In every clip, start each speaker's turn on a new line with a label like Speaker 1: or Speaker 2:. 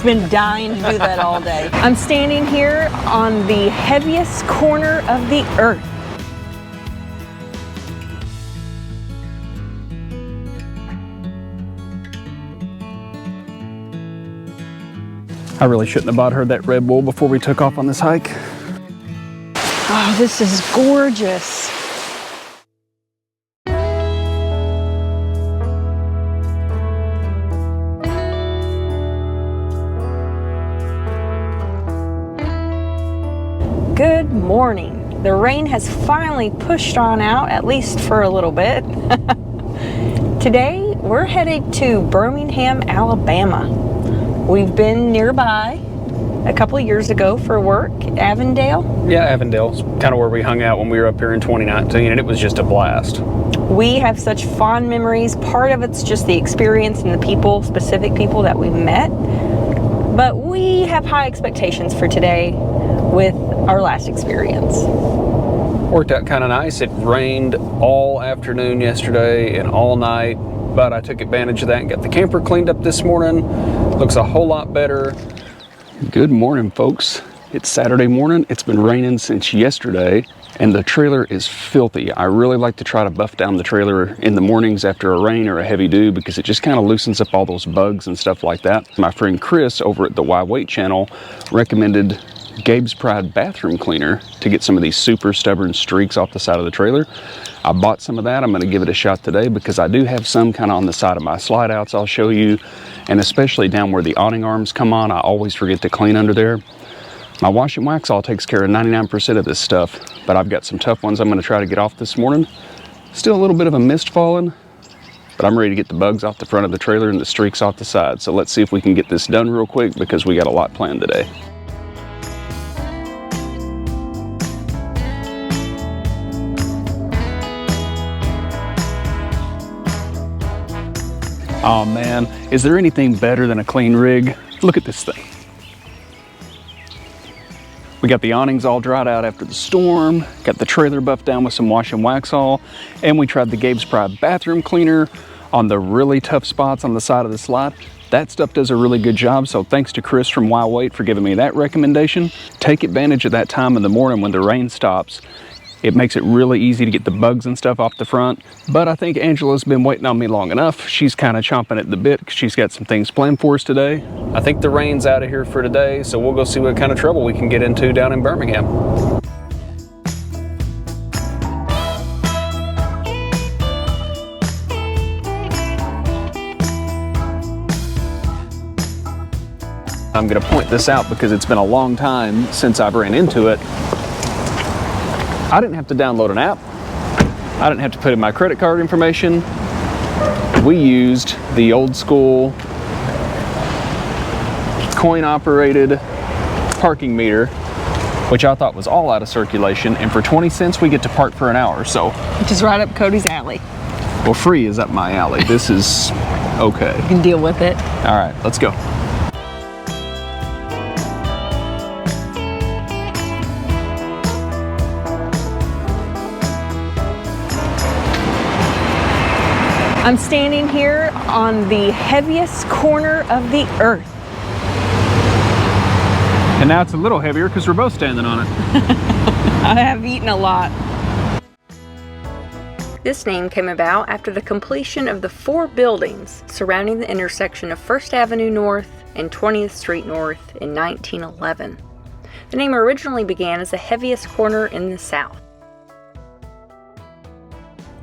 Speaker 1: been dying to do that all day. I'm standing here on the heaviest corner of the earth.
Speaker 2: I really shouldn't have bought her that Red Bull before we took off on this hike.
Speaker 1: Oh, this is gorgeous. Good morning. The rain has finally pushed on out, at least for a little bit. Today, we're headed to Birmingham, Alabama. We've been nearby a couple of years ago for work, Avondale.
Speaker 2: Yeah, Avondale's kind of where we hung out when we were up here in 2019, and it was just a blast.
Speaker 1: We have such fond memories. Part of it's just the experience and the people, specific people that we met. But we have high expectations for today with our last experience.
Speaker 2: Worked out kind of nice. It rained all afternoon yesterday and all night, but I took advantage of that and got the camper cleaned up this morning. Looks a whole lot better. Good morning, folks. It's Saturday morning. It's been raining since yesterday, and the trailer is filthy. I really like to try to buff down the trailer in the mornings after a rain or a heavy dew because it just kind of loosens up all those bugs and stuff like that. My friend Chris over at the Why Wait channel recommended Gabe's Pride bathroom cleaner to get some of these super stubborn streaks off the side of the trailer. I bought some of that. I'm going to give it a shot today because I do have some kind of on the side of my slide outs I'll show you, and especially down where the awning arms come on. I always forget to clean under there. My wash and wax all takes care of 99% of this stuff, but I've got some tough ones I'm going to try to get off this morning. Still a little bit of a mist falling, but I'm ready to get the bugs off the front of the trailer and the streaks off the side. So let's see if we can get this done real quick because we got a lot planned today. Oh man, is there anything better than a clean rig? Look at this thing. We got the awnings all dried out after the storm, got the trailer buffed down with some wash and wax all, and we tried the Gabe's Pride bathroom cleaner on the really tough spots on the side of the slide. That stuff does a really good job, so thanks to Chris from Why Wait for giving me that recommendation. Take advantage of that time in the morning when the rain stops. It makes it really easy to get the bugs and stuff off the front. But I think Angela's been waiting on me long enough. She's kind of chomping at the bit because she's got some things planned for us today. I think the rain's out of here for today, so we'll go see what kind of trouble we can get into down in Birmingham. I'm gonna point this out because it's been a long time since I've ran into it. I didn't have to download an app. I didn't have to put in my credit card information. We used the old school coin-operated parking meter, which I thought was all out of circulation. And for 20 cents, we get to park for an hour, so.
Speaker 1: Which is right up Cody's alley.
Speaker 2: Well, free is up my alley. This is okay.
Speaker 1: You can deal with it.
Speaker 2: All right, let's go.
Speaker 1: I'm standing here on the heaviest corner of the earth.
Speaker 2: And now it's a little heavier because we're both standing on it.
Speaker 1: I have eaten a lot. This name came about after the completion of the 4 buildings surrounding the intersection of 1st Avenue North and 20th Street North in 1911. The name originally began as the heaviest corner in the South.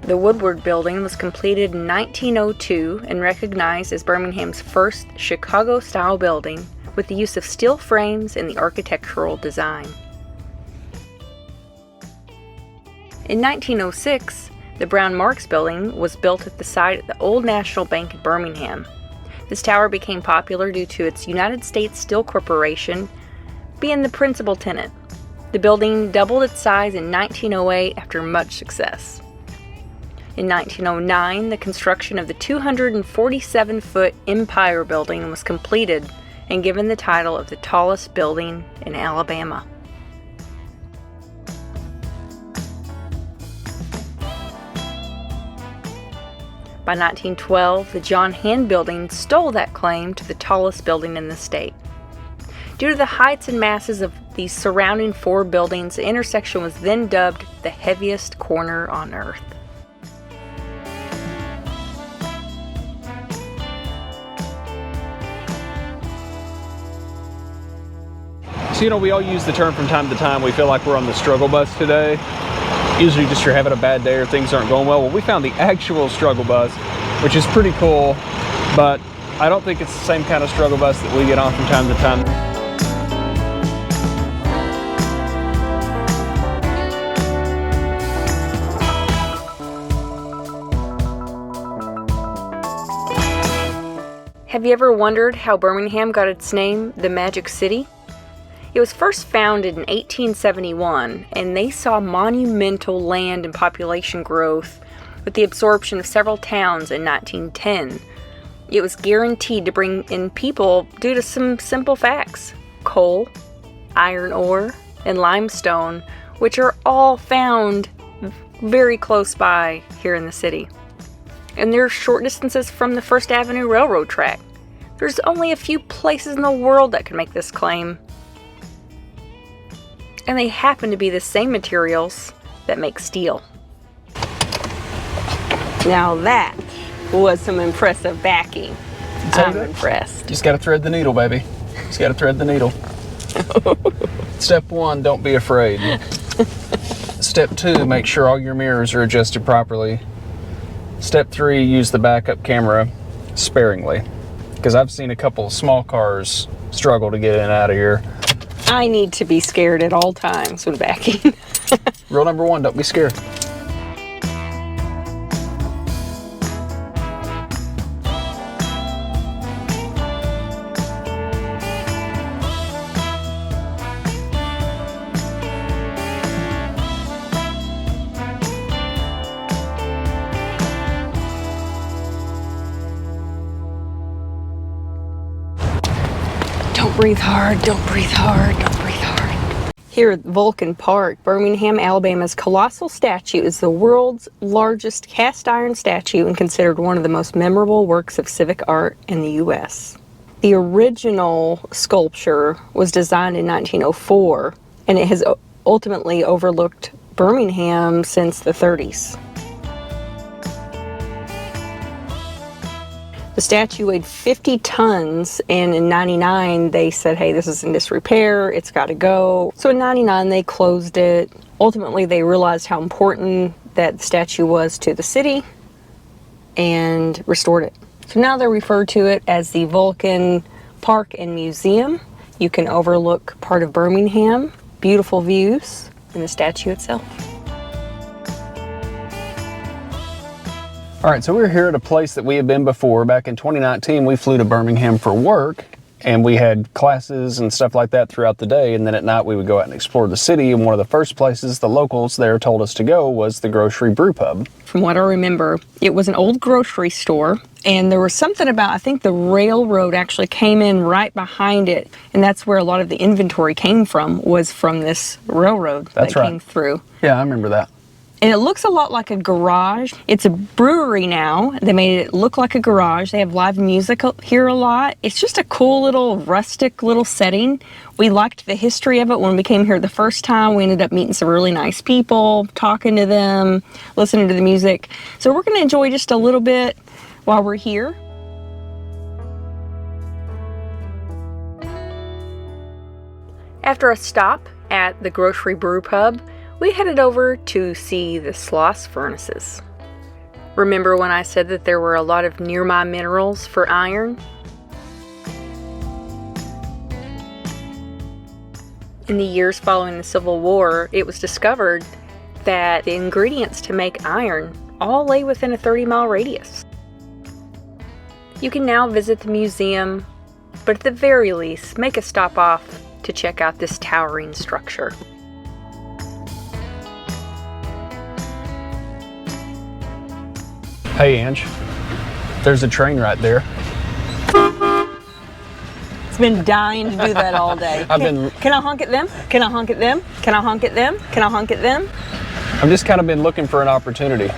Speaker 1: The Woodward Building was completed in 1902 and recognized as Birmingham's first Chicago-style building with the use of steel frames in the architectural design. In 1906, the Brown Marks Building was built at the site of the Old National Bank in Birmingham. This tower became popular due to its United States Steel Corporation being the principal tenant. The building doubled its size in 1908 after much success. In 1909, the construction of the 247-foot Empire Building was completed and given the title of the tallest building in Alabama. By 1912, the John Hand Building stole that claim to the tallest building in the state. Due to the heights and masses of these surrounding 4 buildings, the intersection was then dubbed the heaviest corner on Earth.
Speaker 2: So, we all use the term from time to time. We feel like we're on the struggle bus today. Usually just you're having a bad day or things aren't going well. Well, we found the actual struggle bus, which is pretty cool, but I don't think it's the same kind of struggle bus that we get on from time to time.
Speaker 1: Have you ever wondered how Birmingham got its name, the Magic City? It was first founded in 1871, and they saw monumental land and population growth with the absorption of several towns in 1910. It was guaranteed to bring in people due to some simple facts: coal, iron ore, and limestone, which are all found very close by here in the city. And they're short distances from the First Avenue Railroad track. There's only a few places in the world that can make this claim. And they happen to be the same materials that make steel. Now that was some impressive backing. I'm impressed.
Speaker 2: Just gotta thread the needle, baby. Just gotta thread the needle. Step 1, don't be afraid. Step 2, make sure all your mirrors are adjusted properly. Step 3, use the backup camera sparingly, because I've seen a couple of small cars struggle to get in and out of here.
Speaker 1: I need to be scared at all times when backing.
Speaker 2: Rule number 1, don't be scared.
Speaker 1: Don't breathe hard, don't breathe hard, don't breathe hard. Here at Vulcan Park, Birmingham, Alabama's colossal statue is the world's largest cast iron statue and considered one of the most memorable works of civic art in the U.S. The original sculpture was designed in 1904, and it has ultimately overlooked Birmingham since the 30s. The statue weighed 50 tons, and in 99 they said, hey, this is in disrepair, it's got to go. So in 99 they closed it. Ultimately they realized how important that statue was to the city and restored it. So now they refer to it as the Vulcan Park and Museum. You can overlook part of Birmingham, beautiful views, and the statue itself.
Speaker 2: All right, so we're here at a place that we have been before. Back in 2019, we flew to Birmingham for work, and we had classes and stuff like that throughout the day, and then at night we would go out and explore the city, and one of the first places the locals there told us to go was the grocery brew pub.
Speaker 1: From what I remember, it was an old grocery store, and there was something about, I think the railroad actually came in right behind it, and that's where a lot of the inventory came from, was from this railroad that came through.
Speaker 2: Yeah, I remember that.
Speaker 1: And it looks a lot like a garage. It's a brewery now. They made it look like a garage. They have live music here a lot. It's just a cool little rustic little setting. We liked the history of it when we came here the first time. We ended up meeting some really nice people, talking to them, listening to the music. So we're going to enjoy just a little bit while we're here. After a stop at the grocery brew pub, we headed over to see the Sloss Furnaces. Remember when I said that there were a lot of nearby minerals for iron? In the years following the Civil War, it was discovered that the ingredients to make iron all lay within a 30-mile radius. You can now visit the museum, but at the very least, make a stop off to check out this towering structure.
Speaker 2: Hey, Ange, there's a train right there.
Speaker 1: It's been dying to do that all day. Can I honk at them? Can I honk at them? Can I honk at them? Can I honk at them?
Speaker 2: I've just kind of been looking for an opportunity.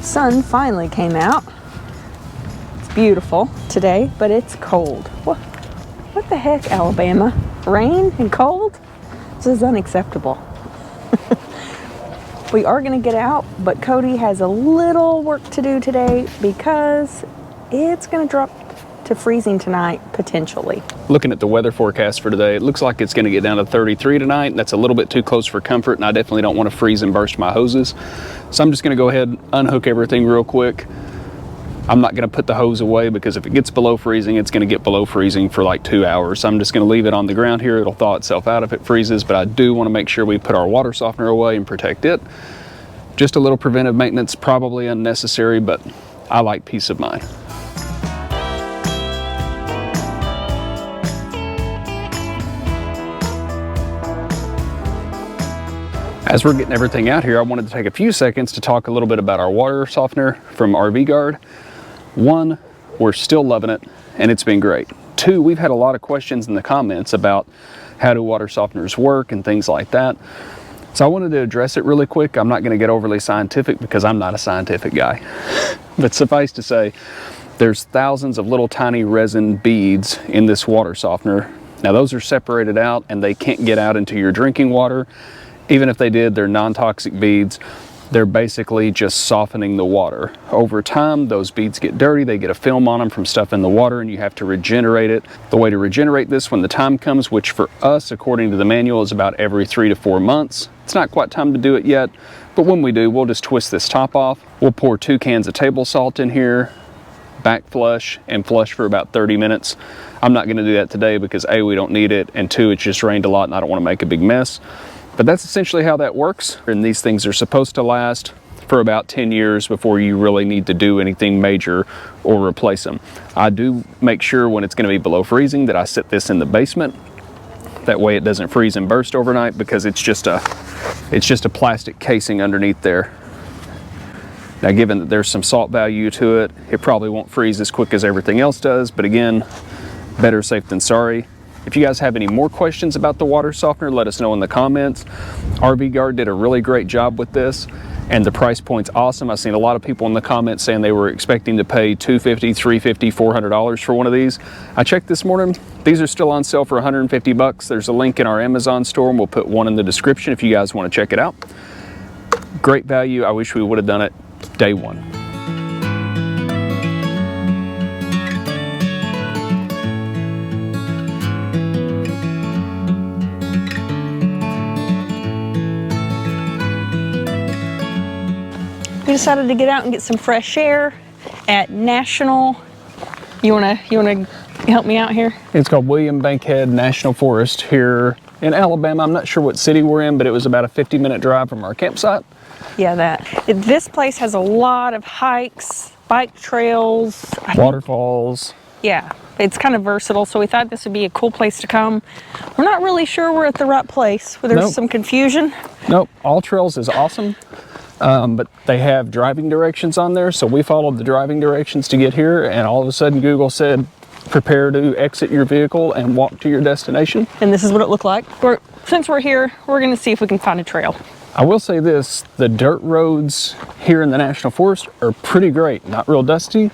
Speaker 1: sun finally came out. It's beautiful today, but it's cold. What the heck, Alabama? Rain and cold? This is unacceptable. We are going to get out, but Cody has a little work to do today because it's going to drop to freezing tonight, potentially.
Speaker 2: Looking at the weather forecast for today, it looks like it's going to get down to 33 tonight. That's a little bit too close for comfort, and I definitely don't want to freeze and burst my hoses. So I'm just going to go ahead, unhook everything real quick. I'm not going to put the hose away because if it gets below freezing, it's going to get below freezing for like 2 hours. So I'm just going to leave it on the ground here. It'll thaw itself out if it freezes, but I do want to make sure we put our water softener away and protect it. Just a little preventive maintenance, probably unnecessary, but I like peace of mind. As we're getting everything out here, I wanted to take a few seconds to talk a little bit about our water softener from RV Guard. One, we're still loving it, and it's been great. Two, we've had a lot of questions in the comments about how do water softeners work and things like that. So I wanted to address it really quick. I'm not going to get overly scientific because I'm not a scientific guy. But suffice to say, there's thousands of little tiny resin beads in this water softener. Now those are separated out and they can't get out into your drinking water. Even if they did, they're non-toxic beads. They're basically just softening the water. Over time, those beads get dirty, they get a film on them from stuff in the water, and you have to regenerate it. The way to regenerate this when the time comes, which for us, according to the manual, is about every 3 to 4 months. It's not quite time to do it yet, but when we do, we'll just twist this top off. We'll pour 2 cans of table salt in here, back flush, and flush for about 30 minutes. I'm not gonna do that today because A, we don't need it, and 2, it's just rained a lot and I don't wanna make a big mess. But that's essentially how that works. And these things are supposed to last for about 10 years before you really need to do anything major or replace them. I do make sure when it's going to be below freezing that I set this in the basement. That way it doesn't freeze and burst overnight because it's just a plastic casing underneath there. Now, given that there's some salt value to it, it probably won't freeze as quick as everything else does. But again, better safe than sorry. If you guys have any more questions about the water softener, let us know in the comments. RV Guard did a really great job with this, and the price point's awesome. I've seen a lot of people in the comments saying they were expecting to pay $250, $350, $400 for one of these. I checked this morning. These are still on sale for 150 bucks. There's a link in our Amazon store, and we'll put one in the description if you guys want to check it out. Great value. I wish we would have done it day one.
Speaker 1: We decided to get out and get some fresh air at National. You wanna help me out here?
Speaker 2: It's called BANKHEAD National Forest here in Alabama. I'm not sure what city we're in, but it was about a 50-minute drive from our campsite.
Speaker 1: Yeah, this place has a lot of hikes, bike trails,
Speaker 2: Waterfalls.
Speaker 1: Yeah, it's kind of versatile, so we thought this would be a cool place to come. We're not really sure we're at the right place. There's some confusion.
Speaker 2: Nope, All Trails is awesome. But they have driving directions on there, so we followed the driving directions to get here, and all of a sudden Google said prepare to exit your vehicle and walk to your destination.
Speaker 1: And this is what it looked like. Since we're here, we're going to see if we can find a trail.
Speaker 2: I will say this, the dirt roads here in the National Forest are pretty great, not real dusty.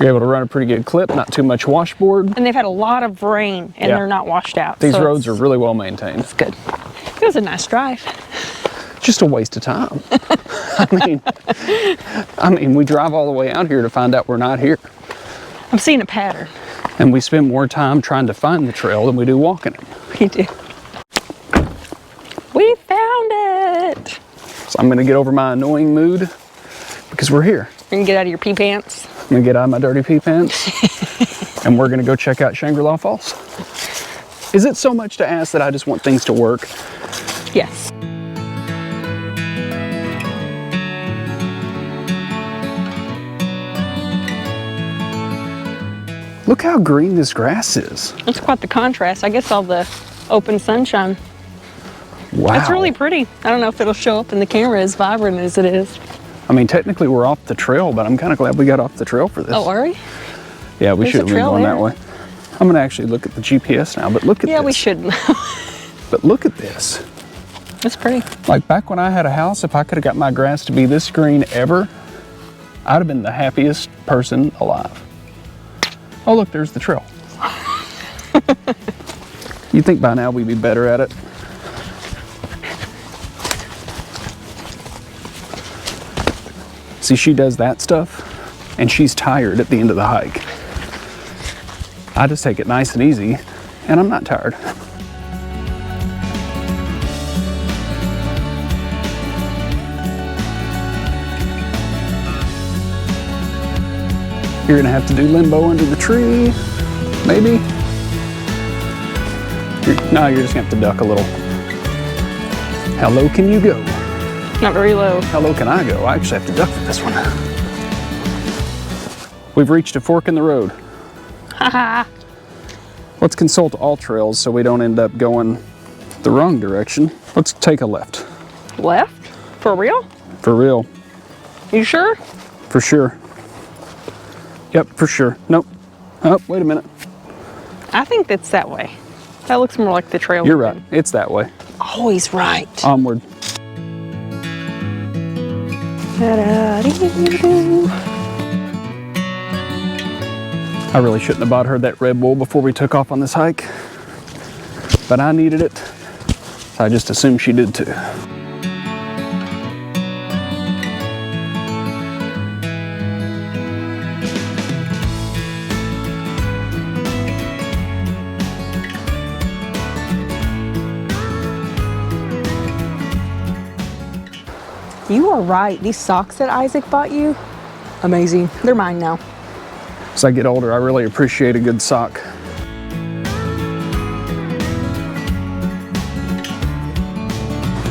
Speaker 2: You're able to run a pretty good clip, not too much washboard.
Speaker 1: And they've had a lot of rain and they're not washed out.
Speaker 2: These roads are really well maintained.
Speaker 1: It's good. It was a nice drive.
Speaker 2: Just a waste of time. I mean, we drive all the way out here to find out we're not here.
Speaker 1: I'm seeing a pattern.
Speaker 2: And we spend more time trying to find the trail than we do walking it.
Speaker 1: We do. We found it.
Speaker 2: So I'm gonna get over my annoying mood because we're here.
Speaker 1: You're gonna get out of your pee pants.
Speaker 2: I'm gonna get out of my dirty pee pants and we're gonna go check out Shangri Falls. Is it so much to ask that I just want things to work?
Speaker 1: Yes.
Speaker 2: Look how green this grass is.
Speaker 1: It's quite the contrast. I guess all the open sunshine.
Speaker 2: Wow.
Speaker 1: It's really pretty. I don't know if it'll show up in the camera as vibrant as it is.
Speaker 2: I mean, technically we're off the trail, but I'm kind of glad we got off the trail for this.
Speaker 1: Oh, are we?
Speaker 2: Yeah, we should have been going that way. I'm gonna actually look at the GPS now, but look at this.
Speaker 1: Yeah, we shouldn't.
Speaker 2: But look at this.
Speaker 1: It's pretty.
Speaker 2: Like back when I had a house, if I could have got my grass to be this green ever, I'd have been the happiest person alive. Oh look, there's the trail. You'd think by now we'd be better at it. See, she does that stuff, and she's tired at the end of the hike. I just take it nice and easy, and I'm not tired. You're gonna have to do limbo under the tree, maybe? No, you're just gonna have to duck a little. How low can you go?
Speaker 1: Not very low.
Speaker 2: How low can I go? I actually have to duck for this one. We've reached a fork in the road.
Speaker 1: Haha.
Speaker 2: Let's consult all trails so we don't end up going the wrong direction. Let's take a left.
Speaker 1: Left? For real?
Speaker 2: For real.
Speaker 1: You sure?
Speaker 2: For sure. Yep, for sure. Nope. Oh, wait a minute.
Speaker 1: I think that's that way. That looks more like the trail.
Speaker 2: You're right. It's that way.
Speaker 1: Always right.
Speaker 2: Onward. I really shouldn't have bought her that Red Bull before we took off on this hike, but I needed it, so I just assumed she did too.
Speaker 1: You are right. These socks that Isaac bought you, amazing. They're mine now.
Speaker 2: As I get older, I really appreciate a good sock.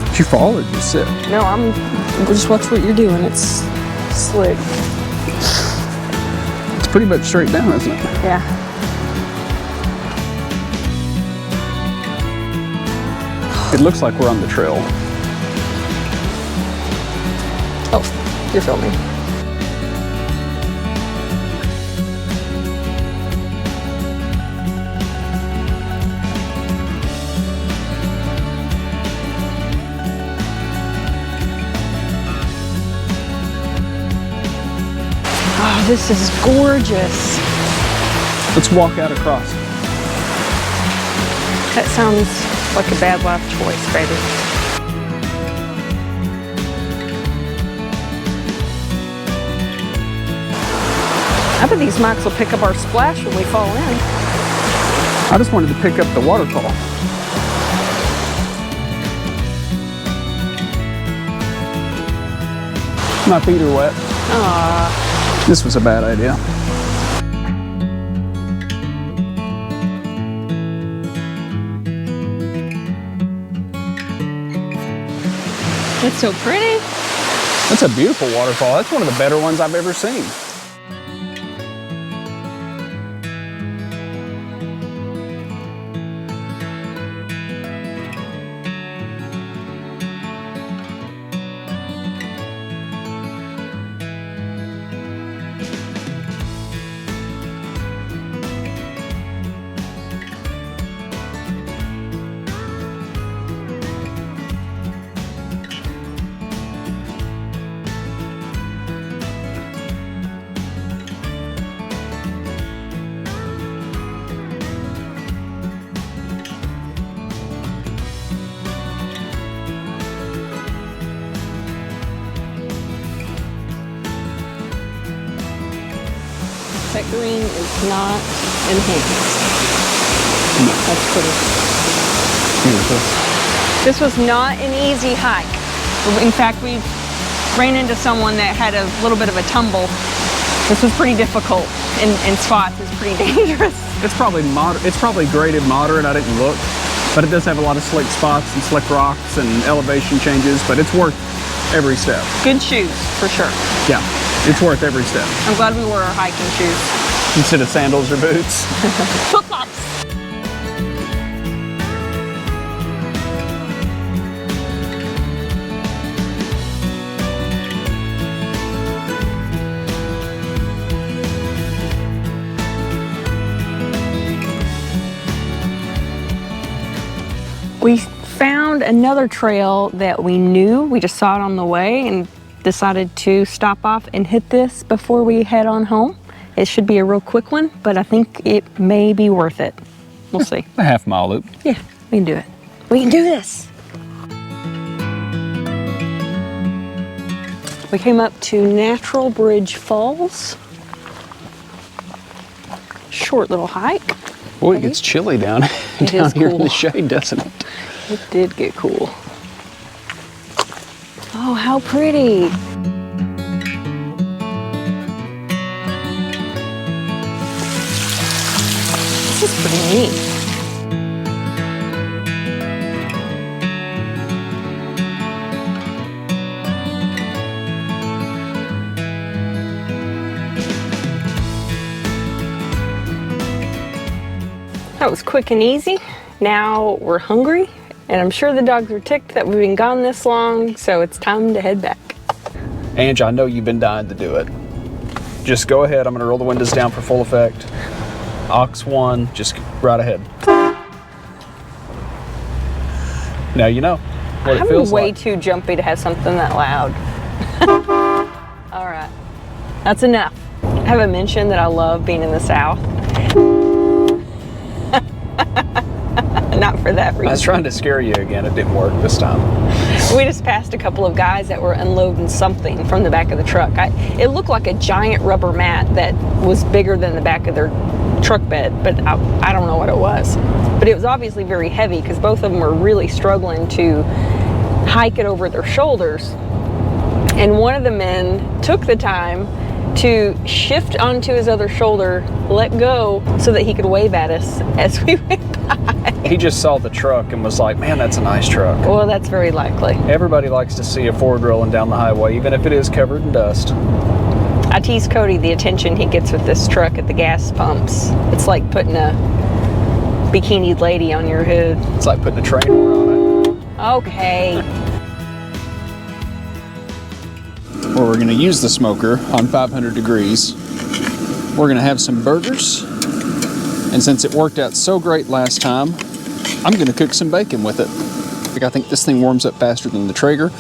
Speaker 2: Did you fall or did you sit?
Speaker 1: No, just watch what you're doing. It's slick.
Speaker 2: It's pretty much straight down, isn't it?
Speaker 1: Yeah.
Speaker 2: It looks like we're on the trail.
Speaker 1: Oh, you're filming. Oh, this is gorgeous.
Speaker 2: Let's walk out across.
Speaker 1: That sounds like a bad life choice, baby. I bet these mics will pick up our splash when we fall in.
Speaker 2: I just wanted to pick up the waterfall. My feet are wet.
Speaker 1: Aww.
Speaker 2: This was a bad idea.
Speaker 1: It's so pretty.
Speaker 2: That's a beautiful waterfall. That's one of the better ones I've ever seen.
Speaker 1: That green is not enhanced.
Speaker 2: No.
Speaker 1: That's pretty.
Speaker 2: Beautiful.
Speaker 1: This was not an easy hike. In fact, we ran into someone that had a little bit of a tumble. This was pretty difficult in spots. It's pretty dangerous.
Speaker 2: It's probably graded moderate. I didn't look, but it does have a lot of slick spots and slick rocks and elevation changes, but it's worth every step.
Speaker 1: Good shoes, for sure.
Speaker 2: Yeah, it's worth every step.
Speaker 1: I'm glad we wore our hiking shoes.
Speaker 2: Instead of sandals or boots.
Speaker 1: Flip-flops. We found another trail that we knew. We just saw it on the way, and decided to stop off and hit this before we head on home. It should be a real quick one, but I think it may be worth it. We'll see.
Speaker 2: A half-mile loop.
Speaker 1: Yeah, we can do it. We can do this. We came up to Natural Bridge Falls. Short little hike.
Speaker 2: Boy, it gets chilly down here in the shade, doesn't it?
Speaker 1: It did get cool. Oh, how pretty. This is pretty neat. That was quick and easy. Now we're hungry, and I'm sure the dogs are ticked that we've been gone this long, so it's time to head back.
Speaker 2: Ange, I know you've been dying to do it. Just go ahead. I'm going to roll the windows down for full effect. Aux 1, just right ahead. Now you know what it feels like.
Speaker 1: I'm way too jumpy to have something that loud. All right, that's enough. I haven't mentioned that I love being in the South. Not for that reason.
Speaker 2: I was trying to scare you again. It didn't work this time.
Speaker 1: We just passed a couple of guys that were unloading something from the back of the truck. It looked like a giant rubber mat that was bigger than the back of their truck bed, but I don't know what it was. But it was obviously very heavy because both of them were really struggling to hike it over their shoulders. And one of the men took the time to shift onto his other shoulder, let go, so that he could wave at us as we went by.
Speaker 2: He just saw the truck and was like, man, that's a nice truck.
Speaker 1: Well, that's very likely.
Speaker 2: Everybody likes to see a Ford rolling down the highway, even if it is covered in dust.
Speaker 1: I tease Cody the attention he gets with this truck at the gas pumps. It's like putting a bikini lady on your hood.
Speaker 2: It's like putting a train wheel on it.
Speaker 1: Okay.
Speaker 2: Where we're going to use the smoker on 500 degrees. We're going to have some burgers, and since it worked out so great last time, I'm going to cook some bacon with it. I think this thing warms up faster than the Traeger.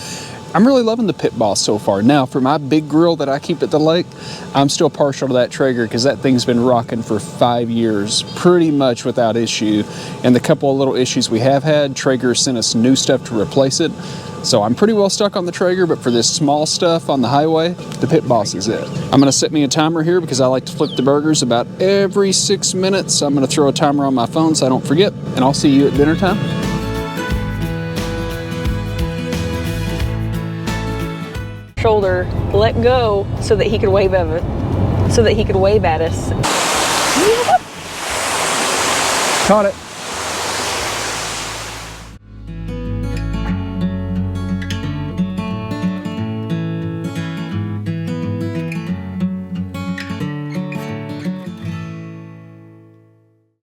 Speaker 2: I'm really loving the Pit Boss so far. Now, for my big grill that I keep at the lake, I'm still partial to that Traeger because that thing's been rocking for 5 years, pretty much without issue. And the couple of little issues we have had, Traeger sent us new stuff to replace it. So I'm pretty well stuck on the Traeger, but for this small stuff on the highway, the Pit Boss is it. I'm gonna set me a timer here because I like to flip the burgers about every 6 minutes. I'm gonna throw a timer on my phone so I don't forget, and I'll see you at dinner time.
Speaker 1: Shoulder, let go, so that he could wave at us.
Speaker 2: Caught it.